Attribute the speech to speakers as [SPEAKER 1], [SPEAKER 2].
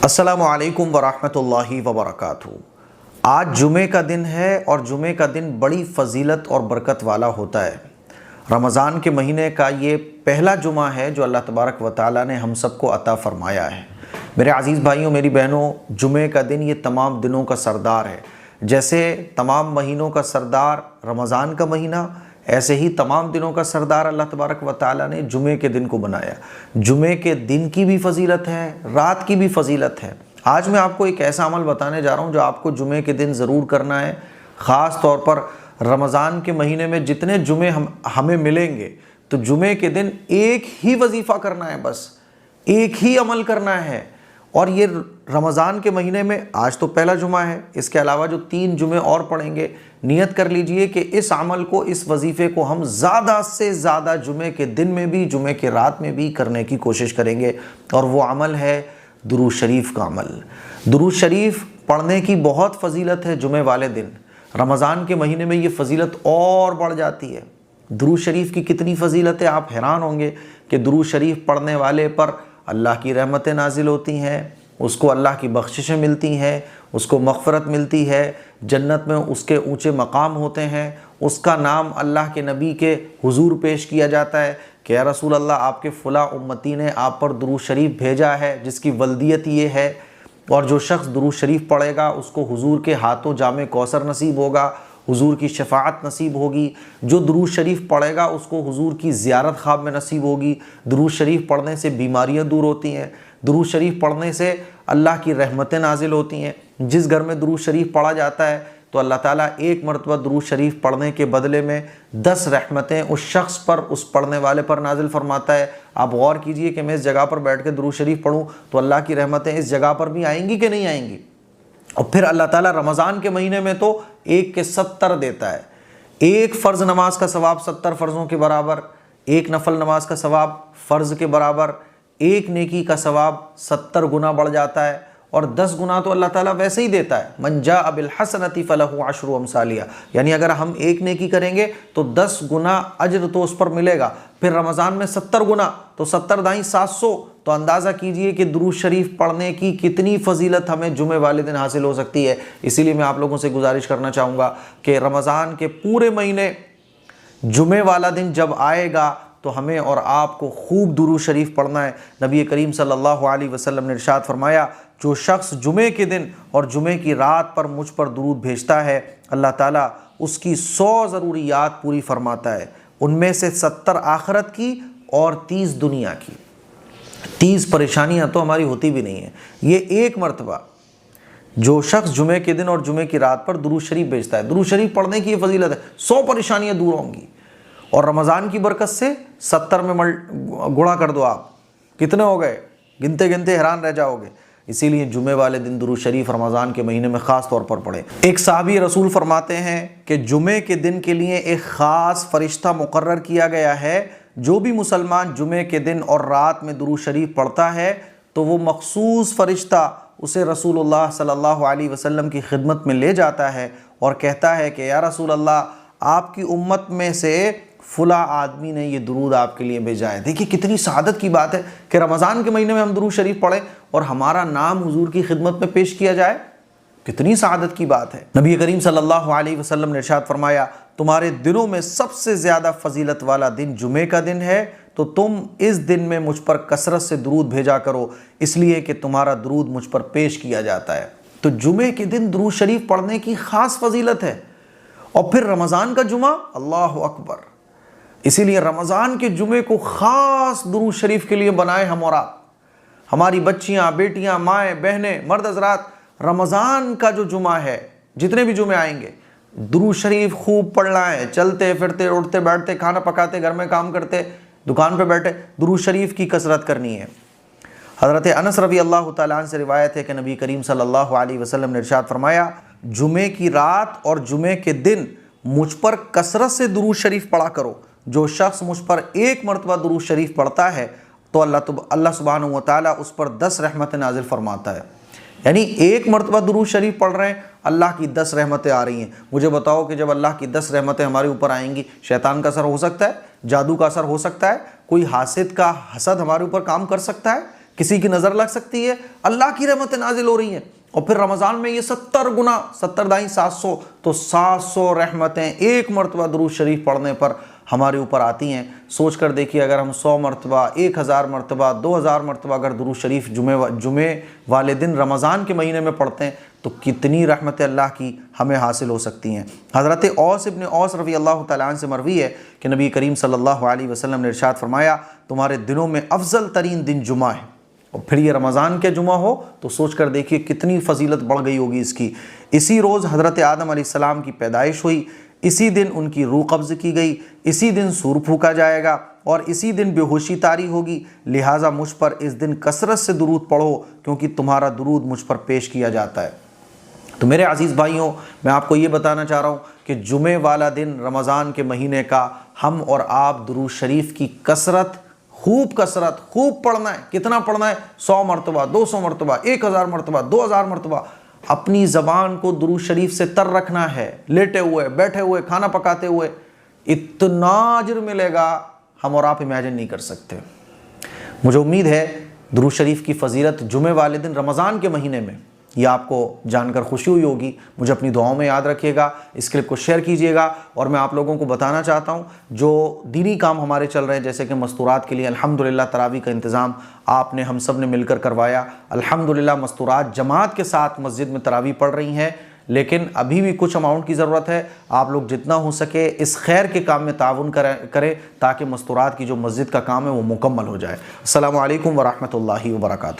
[SPEAKER 1] अस्सलामु अलैकुम वरहमतुल्लाहि वबरकातुहू। आज जुमे का दिन है और जुमे का दिन बड़ी फ़जीलत और बरकत वाला होता है। रमज़ान के महीने का ये पहला जुमा है जो अल्लाह तबारक व तआला ने हम सबको अता फ़रमाया है। मेरे अज़ीज़ भाइयों, मेरी बहनों, जुमे का दिन ये तमाम दिनों का सरदार है। जैसे तमाम महीनों का सरदार रमज़ान का महीना, ऐसे ही तमाम दिनों का सरदार अल्लाह तबारक व तआला ने जुमे के दिन को बनाया। जुमे के दिन की भी फ़जीलत है, रात की भी फ़जीलत है। आज मैं आपको एक ऐसा अमल बताने जा रहा हूँ जो आपको जुमे के दिन ज़रूर करना है। ख़ास तौर पर रमज़ान के महीने में जितने जुमे हमें मिलेंगे, तो जुमे के दिन एक ही वजीफ़ा करना है, बस एक ही अमल करना है। और ये रमज़ान के महीने में आज तो पहला जुमा है, इसके अलावा जो 3 जुमे और पढ़ेंगे। नियत कर लीजिए कि इस अमल को, इस वजीफ़े को हम ज़्यादा से ज़्यादा जुमे के दिन में भी, जुमे के रात में भी करने की कोशिश करेंगे। और वो अमल है दुरूद शरीफ का अमल। दुरूद शरीफ पढ़ने की बहुत फ़जीलत है। जुमे वाले दिन रमज़ान के महीने में ये फ़जीलत और बढ़ जाती है। दुरूद शरीफ की कितनी फ़जीलत है, आप हैरान होंगे कि दुरूद शरीफ पढ़ने वाले पर अल्लाह की रहमतें नाजिल होती हैं, उसको अल्लाह की बख्शिशें मिलती हैं, उसको मग़फ़िरत मिलती है, जन्नत में उसके ऊंचे मकाम होते हैं। उसका नाम अल्लाह के नबी के हुजूर पेश किया जाता है कि या रसूल अल्लाह, आपके फ़ुला उम्मती ने आप पर दुरूद शरीफ भेजा है जिसकी वल्दियत ये है, और जो शख्स दुरूद शरीफ पढ़ेगा उसको हुजूर के हाथों जामे कौसर नसीब होगा, हुजूर की शफ़ाअत नसीब होगी। जो दुरूद शरीफ पढ़ेगा उसको हुजूर की ज़ियारत ख्वाब में नसीब होगी। दुरूद शरीफ पढ़ने से बीमारियां दूर होती हैं। दुरूद शरीफ पढ़ने से अल्लाह की रहमतें नाजिल होती हैं। जिस घर में दुरूद शरीफ पढ़ा जाता है तो अल्लाह ताला एक मरतबा दुरूद शरीफ पढ़ने के बदले में 10 रहमतें उस शख्स पर, उस पढ़ने वाले पर नाजिल फरमाता है। आप गौर कीजिए कि मैं इस जगह पर बैठ के दुरूद शरीफ पढ़ूँ तो अल्लाह की रहमतें इस जगह पर भी आएंगी कि नहीं आएंगी। और फिर अल्लाह ताला रमज़ान के महीने में तो 1 के 70 देता है। एक फ़र्ज़ नमाज का सवाब 70 फ़र्ज़ों के बराबर, एक नफल नमाज का सवाब फ़र्ज़ के बराबर, एक नेकी का सवाब 70 गुना बढ़ जाता है। और 10 गुना तो अल्लाह ताला वैसे ही देता है। मन जाअ बिल हसनति फलहु अशरु अमसालिहा, यानी अगर हम एक नेकी करेंगे तो 10 गुना अज्र तो उस पर मिलेगा। फिर रमज़ान में 70 गुना, तो 70 दाई 700। तो अंदाज़ा कीजिए कि दुरूद शरीफ पढ़ने की कितनी फ़जीलत हमें जुमे वाले दिन हासिल हो सकती है। इसीलिए मैं आप लोगों से गुजारिश करना चाहूँगा कि रमज़ान के पूरे महीने जुमे वाला दिन जब आएगा तो हमें और आपको खूब दुरूद शरीफ पढ़ना है। नबी करीम सल्लल्लाहु अलैहि वसल्लम ने इरशाद फरमाया, जो शख्स जुमे के दिन और जुमे की रात पर मुझ पर दुरूद भेजता है, अल्लाह ताला उसकी 100 ज़रूरियात पूरी फरमाता है। उनमें से 70 आखिरत की और 30 दुनिया की। 30 परेशानियाँ तो हमारी होती भी नहीं है। ये एक मरतबा जो शख्स जुमे के दिन और जुमे की रात पर दुरूद शरीफ भेजता है, दुरूद शरीफ पढ़ने की ये फजीलत है, 100 परेशानियाँ दूर होंगी। और रमज़ान की बरकत से 70 में गुणा कर दो, आप कितने हो गए, गिनते गिनते हैरान रह जाओगे। इसीलिए जुमे वाले दिन दुरूद शरीफ रमज़ान के महीने में ख़ास तौर पर पढ़ें। एक साहबी रसूल फरमाते हैं कि जुमे के दिन के लिए एक ख़ास फ़रिश्ता मुकर्रर किया गया है। जो भी मुसलमान जुमे के दिन और रात में दुरूद शरीफ पढ़ता है तो वो मखसूस फ़रिश्ता उसे रसूलुल्लाह सल्लल्लाहु अलैहि वसल्लम की खिदमत में ले जाता है और कहता है कि या रसूल अल्लाह, आपकी उम्मत में से फ़ुला आदमी ने ये दुरूद आपके लिए भेजा है। देखिए कितनी सआदत की बात है कि रमज़ान के महीने में हम दुरूद शरीफ पढ़ें और हमारा नाम हुजूर की खिदमत में पेश किया जाए। कितनी सआदत की बात है। नबी करीम सल्लल्लाहु अलैहि वसल्लम ने इरशाद फरमाया, तुम्हारे दिनों में सबसे ज़्यादा फजीलत वाला दिन जुमे का दिन है, तो तुम इस दिन में मुझ पर कसरत से दुरूद भेजा करो, इसलिए कि तुम्हारा दुरूद मुझ पर पेश किया जाता है। तो जुमे के दिन दुरूद शरीफ पढ़ने की ख़ास फजीलत है। और फिर रमज़ान का जुमा, अल्लाह अकबर। इसीलिए रमज़ान के जुमे को ख़ास दुरूद शरीफ के लिए बनाए हम और आप। हमारी बच्चियाँ, बेटियाँ, माएँ, बहनें, मर्द हज़रात, रमज़ान का जो जुमा है, जितने भी जुमे आएंगे, दुरूद शरीफ खूब पढ़ना है। चलते फिरते, उठते बैठते, खाना पकाते, घर में काम करते, दुकान पे बैठे, दुरूद शरीफ की कसरत करनी है। हज़रत अनस रज़ी अल्लाह तआला अन्हु से रिवायत है कि नबी करीम सल्लल्लाहु अलैहि वसल्लम ने इरशाद फरमाया, जुमे की रात और जुमे के दिन मुझ पर कसरत से दुरूद शरीफ पढ़ा करो। जो शख्स मुझ पर एक मरतबा दुरूद शरीफ पढ़ता है तो अल्लाह सुब्हानहू व तआला उस पर 10 रहमतें नाजिल फरमाता है। यानी एक मरतबा दुरूद शरीफ पढ़ रहे हैं, अल्लाह की 10 रहमतें आ रही हैं। मुझे बताओ कि जब अल्लाह की 10 रहमतें हमारे ऊपर आएंगी, शैतान का असर हो सकता है, जादू का असर हो सकता है, कोई हासिद का हसद हमारे ऊपर काम कर सकता है? किसी की नज़र लग सकती है, अल्लाह की रहमतें नाजिल हो रही हैं। और फिर रमज़ान में ये 70 गुना, 70 दाई 700, तो 700 रहमतें एक मरतबा दुरूद शरीफ पढ़ने पर हमारे ऊपर आती हैं। सोच कर देखिए, अगर हम 100 मरतबा, 1000 मरतबा, 2000 मरतबा अगर दुरूद शरीफ जुमे वाले दिन रमज़ान के महीने में पढ़ते हैं तो कितनी रहमत अल्लाह की हमें हासिल हो सकती हैं। हज़रत औस इब्न औस रज़ी अल्लाह तआला अन्हु से मरवी है कि नबी करीम सल्लल्लाहु अलैहि वसल्लम ने इरशाद फरमाया, तुम्हारे दिनों में अफजल तरीन दिन जुमा है। और फिर ये रमज़ान के जुमा हो तो सोच कर देखिए कितनी फजीलत बढ़ गई होगी इसकी। इसी रोज़ हज़रत आदम अलैहिस्सलाम की पैदाइश हुई, इसी दिन उनकी रूह कब्ज़ की गई, इसी दिन सूर फूका जाएगा और इसी दिन बेहोशी तारी होगी। लिहाजा मुझ पर इस दिन कसरत से दुरूद पढ़ो, क्योंकि तुम्हारा दुरूद मुझ पर पेश किया जाता है। तो मेरे अज़ीज़ भाइयों, मैं आपको ये बताना चाह रहा हूँ कि जुमे वाला दिन रमज़ान के महीने का हम और आप दुरूद शरीफ की कसरत खूब पढ़ना है। कितना पढ़ना है? 100 मरतबा, 200 मरतबा, 1000 मरतबा, 2000 मरतबा। अपनी ज़बान को दुरूद शरीफ से तर रखना है, लेटे हुए, बैठे हुए, खाना पकाते हुए। इतना अजर मिलेगा हम और आप इमेजिन नहीं कर सकते। मुझे उम्मीद है दुरूद शरीफ की फ़जीलत जुमे वाले दिन रमज़ान के महीने में यह आपको जानकर खुशी हुई होगी। मुझे अपनी दुआओं में याद रखिएगा, इस क्लिप को शेयर कीजिएगा। और मैं आप लोगों को बताना चाहता हूँ, जो दीनी काम हमारे चल रहे हैं, जैसे कि मस्तूरात के लिए अल्हम्दुलिल्लाह तरावी का इंतज़ाम आपने हम सब ने मिलकर करवाया। अल्हम्दुलिल्लाह मस्तूरात जमात के साथ मस्जिद में तरावी पढ़ रही हैं, लेकिन अभी भी कुछ अमाउंट की ज़रूरत है। आप लोग जितना हो सके इस खैर के काम में ताउन करें ताकि मस्तूरात की जो मस्जिद का काम है वो मुकम्मल हो जाए। अस्सलामु अलैकुम व रहमतुल्लाहि व बरकातुहू।